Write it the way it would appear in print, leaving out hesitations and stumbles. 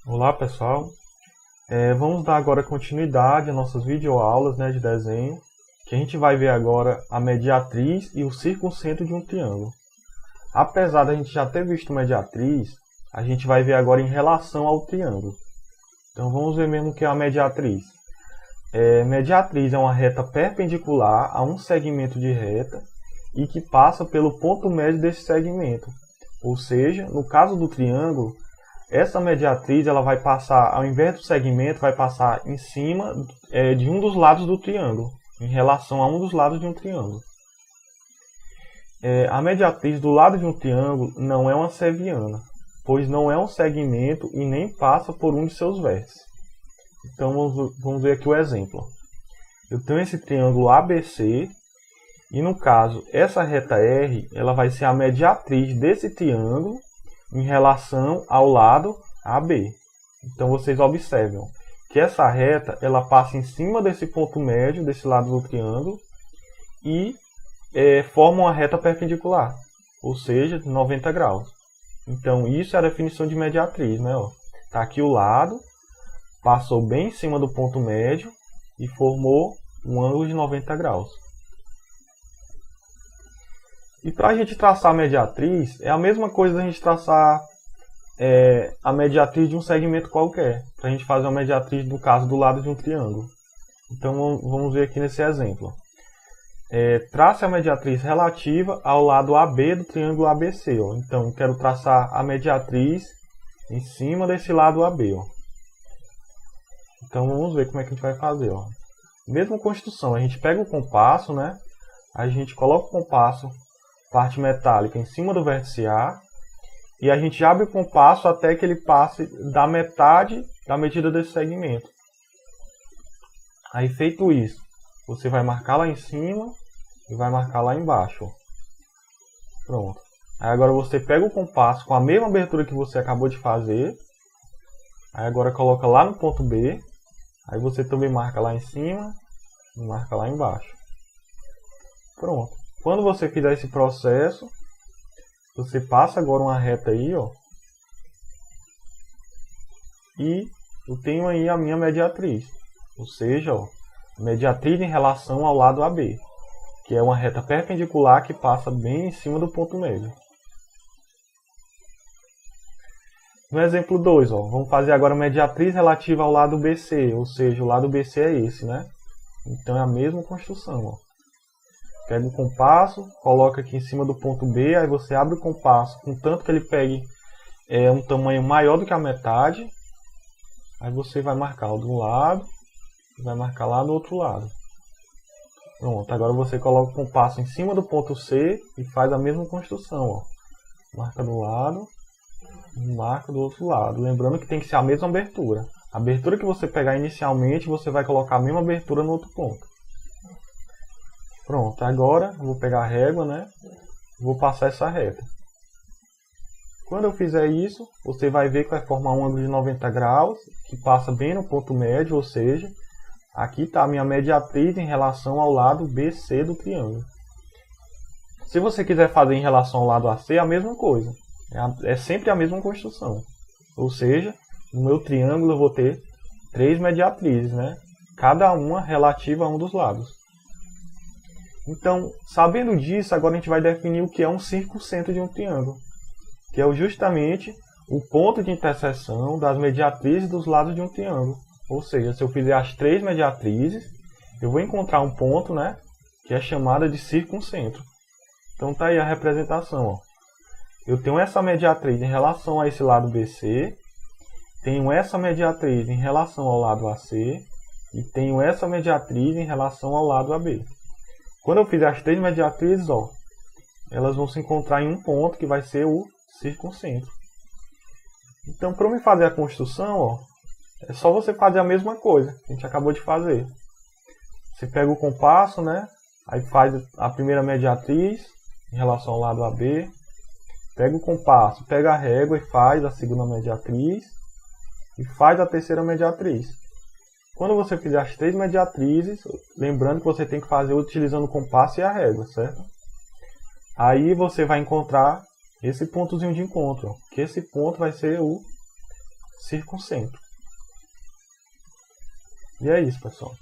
Olá pessoal, vamos dar agora continuidade às nossas videoaulas de desenho, que a gente vai ver agora a mediatriz e o circuncentro de um triângulo. Apesar da gente já ter visto mediatriz, a gente vai ver agora em relação ao triângulo. Então vamos ver mesmo o que é a mediatriz. Mediatriz é uma reta perpendicular a um segmento de reta e que passa pelo ponto médio desse segmento. Ou seja, no caso do triângulo, essa mediatriz ela vai passar, ao invés do segmento, vai passar em cima de um dos lados do triângulo, em relação a um dos lados de um triângulo. A mediatriz do lado de um triângulo não é uma seviana, pois não é um segmento e nem passa por um de seus vértices. Então vamos ver aqui o exemplo. Eu tenho esse triângulo ABC e no caso essa reta R ela vai ser a mediatriz desse triângulo em relação ao lado AB. Então vocês observam que essa reta ela passa em cima desse ponto médio desse lado do triângulo e forma uma reta perpendicular, ou seja, 90 graus. Então isso é a definição de mediatriz, né? Tá aqui o lado, passou bem em cima do ponto médio e formou um ângulo de 90 graus. E para a gente traçar a mediatriz, é a mesma coisa da gente traçar a mediatriz de um segmento qualquer. Para a gente fazer uma mediatriz, no caso, do lado de um triângulo. Então vamos ver aqui nesse exemplo. Trace a mediatriz relativa ao lado AB do triângulo ABC. Então, quero traçar a mediatriz em cima desse lado AB. Então, vamos ver como é que a gente vai fazer. Mesma construção, a gente pega o compasso, né? A gente coloca o compasso, parte metálica, em cima do vértice A. E a gente abre o compasso até que ele passe da metade da medida desse segmento. Aí, feito isso, você vai marcar lá em cima e vai marcar lá embaixo. Pronto. Aí agora você pega o compasso com a mesma abertura que você acabou de fazer. Aí agora coloca lá no ponto B. Aí você também marca lá em cima e marca lá embaixo. Pronto. Quando você fizer esse processo, você passa agora uma reta aí, e eu tenho aí a minha mediatriz. Ou seja, mediatriz em relação ao lado AB, que é uma reta perpendicular que passa bem em cima do ponto médio. No exemplo 2, vamos fazer agora a mediatriz relativa ao lado BC, ou seja, o lado BC é esse, né? Então é a mesma construção, Pega o compasso, coloca aqui em cima do ponto B, aí você abre o compasso, contanto que ele pegue um tamanho maior do que a metade. Aí você vai marcar de um lado, e vai marcar lá do outro lado. Pronto, agora você coloca o compasso em cima do ponto C e faz a mesma construção, Marca do lado, e marca do outro lado. Lembrando que tem que ser a mesma abertura. A abertura que você pegar inicialmente, você vai colocar a mesma abertura no outro ponto. Pronto, agora eu vou pegar a régua, né? Vou passar essa reta. Quando eu fizer isso, você vai ver que vai formar um ângulo de 90 graus, que passa bem no ponto médio, ou seja, aqui está a minha mediatriz em relação ao lado BC do triângulo. Se você quiser fazer em relação ao lado AC, é a mesma coisa. É sempre a mesma construção. Ou seja, no meu triângulo eu vou ter 3 mediatrizes, né? Cada uma relativa a um dos lados. Então, sabendo disso, agora a gente vai definir o que é um circuncentro de um triângulo, que é justamente o ponto de interseção das mediatrizes dos lados de um triângulo. Ou seja, se eu fizer as 3 mediatrizes, eu vou encontrar um ponto, né, que é chamado de circuncentro. Então tá aí a representação. Eu tenho essa mediatriz em relação a esse lado BC, tenho essa mediatriz em relação ao lado AC e tenho essa mediatriz em relação ao lado AB. Quando eu fizer as 3 mediatrizes, elas vão se encontrar em um ponto que vai ser o circuncentro. Então, para me fazer a construção, é só você fazer a mesma coisa que a gente acabou de fazer. Você pega o compasso, né? Aí faz a primeira mediatriz em relação ao lado AB. Pega o compasso, pega a régua e faz a segunda mediatriz. E faz a terceira mediatriz. Quando você fizer as 3 mediatrizes, lembrando que você tem que fazer utilizando o compasso e a régua, certo? Aí você vai encontrar esse pontozinho de encontro, que esse ponto vai ser o circuncentro. E é isso, pessoal.